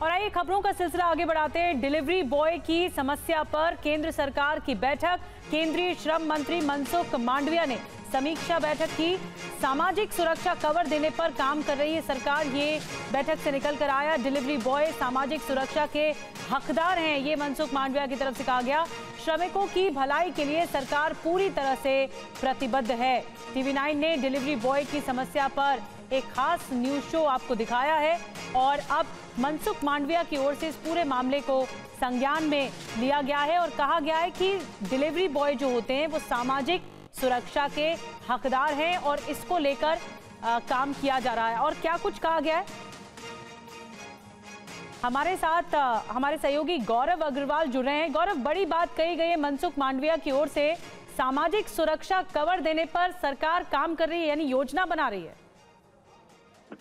और आइए खबरों का सिलसिला आगे बढ़ाते हैं। डिलीवरी बॉय की समस्या पर केंद्र सरकार की बैठक। केंद्रीय श्रम मंत्री मनसुख मांडविया ने समीक्षा बैठक की। सामाजिक सुरक्षा कवर देने पर काम कर रही है सरकार, ये बैठक से निकल कर आया। डिलीवरी बॉय सामाजिक सुरक्षा के हकदार हैं, ये मनसुख मांडविया की तरफ से कहा गया। श्रमिकों की भलाई के लिए सरकार पूरी तरह से प्रतिबद्ध है। TV9 ने डिलीवरी बॉय की समस्या पर एक खास न्यूज शो आपको दिखाया है और अब मनसुख मांडविया की ओर से इस पूरे मामले को संज्ञान में लिया गया है और कहा गया है कि डिलीवरी बॉय जो होते हैं वो सामाजिक सुरक्षा के हकदार हैं और इसको लेकर काम किया जा रहा है। और क्या कुछ कहा गया है, हमारे साथ हमारे सहयोगी गौरव अग्रवाल जुड़ रहे हैं। गौरव, बड़ी बात कही गई है मनसुख मांडविया की ओर से, सामाजिक सुरक्षा कवर देने पर सरकार काम कर रही है, यानी योजना बना रही है।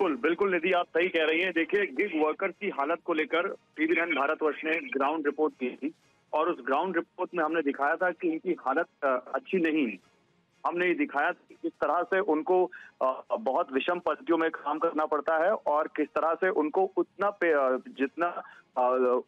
बिल्कुल निधि, आप सही कह रही हैं। देखिए, गिग वर्कर्स की हालत को लेकर TV9 भारतवर्ष ने ग्राउंड रिपोर्ट की थी और उस ग्राउंड रिपोर्ट में हमने दिखाया था कि इनकी हालत अच्छी नहीं है। हमने ये दिखाया कि किस तरह से उनको बहुत विषम परिस्थितियों में काम करना पड़ता है और किस तरह से उनको उतना जितना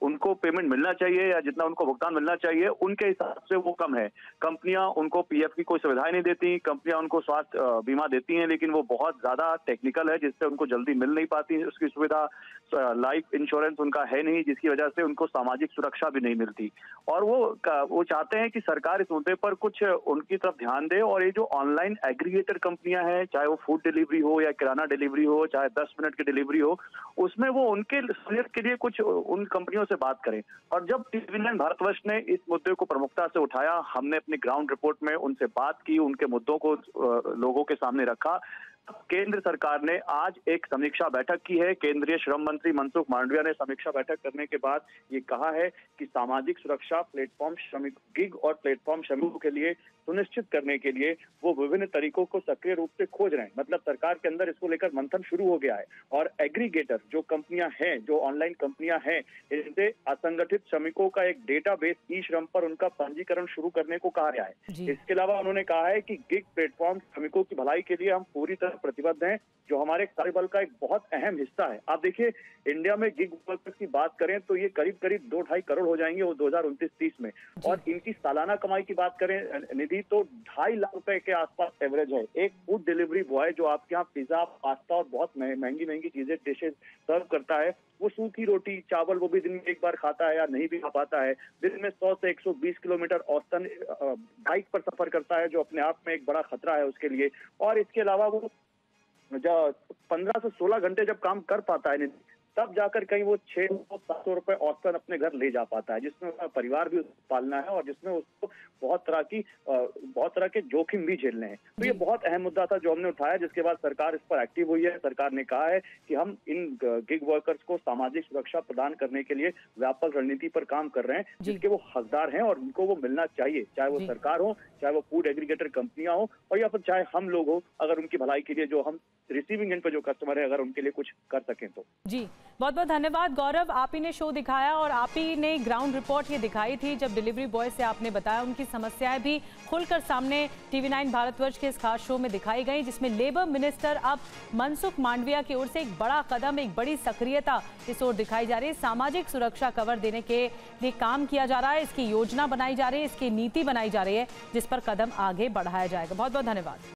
उनको पेमेंट मिलना चाहिए या जितना उनको भुगतान मिलना चाहिए उनके हिसाब से वो कम है। कंपनियां उनको PF की कोई सुविधाएं नहीं देती, कंपनियां उनको स्वास्थ्य बीमा देती हैं लेकिन वो बहुत ज्यादा टेक्निकल है जिससे उनको जल्दी मिल नहीं पाती उसकी सुविधा। लाइफ इंश्योरेंस उनका है नहीं, जिसकी वजह से उनको सामाजिक सुरक्षा भी नहीं मिलती और वो चाहते हैं कि सरकार इस मुद्दे पर कुछ उनकी तरफ ध्यान दे। और ये जो ऑनलाइन एग्रीगेटर कंपनियां हैं, चाहे वो फूड डिलीवरी हो या किराना डिलीवरी हो, चाहे 10 मिनट की डिलीवरी हो, उसमें वो उनके सहूलियत के लिए कुछ उन कंपनियों से बात करें। और जब TV9 भारतवर्ष ने इस मुद्दे को प्रमुखता से उठाया, हमने अपनी ग्राउंड रिपोर्ट में उनसे बात की, उनके मुद्दों को लोगों के सामने रखा। केंद्र सरकार ने आज एक समीक्षा बैठक की है। केंद्रीय श्रम मंत्री मनसुख मांडविया ने समीक्षा बैठक करने के बाद ये कहा है कि सामाजिक सुरक्षा प्लेटफॉर्म श्रमिक गिग और प्लेटफॉर्म श्रमिकों के लिए सुनिश्चित करने के लिए वो विभिन्न तरीकों को सक्रिय रूप से खोज रहे हैं। मतलब सरकार के अंदर इसको लेकर मंथन शुरू हो गया है और एग्रीगेटर जो कंपनियां हैं, जो ऑनलाइन कंपनियां हैं, इनसे असंगठित श्रमिकों का एक डेटाबेस ई-श्रम पर उनका पंजीकरण शुरू करने को कहा गया है। इसके अलावा उन्होंने कहा है कि गिग प्लेटफॉर्म श्रमिकों की भलाई के लिए हम पूरी तरह प्रतिबद्ध हैं, जो हमारे कार्यबल का एक बहुत अहम हिस्सा है। आप देखिए, इंडिया में गिग वर्कर्स की बात करें तो ये करीब 2-2.5 करोड़ हो जाएंगे वो 2029-30 में। और इनकी सालाना कमाई की बात करें निधि तो 2.5 लाख रुपए के आसपास एवरेज है। एक फूड डिलीवरी बॉय जो आपके यहाँ पिज्जा, पास्ता और बहुत महंगी चीजें, डिशेज सर्व करता है, वो सूखी रोटी चावल वो भी दिन में एक बार खाता है या नहीं भी खा पाता है। दिन में 100 से 120 किलोमीटर औसतन बाइक पर सफर करता है, जो अपने आप में एक बड़ा खतरा है उसके लिए। और इसके अलावा वो 15 से 16 घंटे जब काम कर पाता है तब जाकर कहीं वो 600-700 रुपए औसतन अपने घर ले जा पाता है, जिसमें उसका परिवार भी पालना है और जिसमें उसको बहुत तरह के जोखिम भी झेलने हैं। तो ये बहुत अहम मुद्दा था जो हमने उठाया, जिसके बाद सरकार इस पर एक्टिव हुई है। सरकार ने कहा है कि हम इन गिग वर्कर्स को सामाजिक सुरक्षा प्रदान करने के लिए व्यापक रणनीति पर काम कर रहे हैं, जिसके वो हकदार हैं और उनको वो मिलना चाहिए, चाहे वो सरकार हो, चाहे वो फूड एग्रीगेटर कंपनियां हो और या फिर चाहे हम लोग हो, अगर उनकी भलाई के लिए जो हम रिसीविंग एंड पे जो कस्टमर है अगर उनके लिए कुछ कर सकें तो। जी, बहुत बहुत धन्यवाद गौरव। आप ही ने शो दिखाया और आप ही ने ग्राउंड रिपोर्ट ये दिखाई थी जब डिलीवरी बॉय से आपने बताया उनकी समस्याएं भी खुलकर सामने TV9 भारतवर्ष के इस खास शो में दिखाई गई, जिसमें लेबर मिनिस्टर अब मनसुख मांडविया की ओर से एक बड़ा कदम, एक बड़ी सक्रियता इस ओर दिखाई जा रही है। सामाजिक सुरक्षा कवर देने के लिए काम किया जा रहा है, इसकी योजना बनाई जा रही है, इसकी नीति बनाई जा रही है, जिस पर कदम आगे बढ़ाया जाएगा। बहुत बहुत धन्यवाद।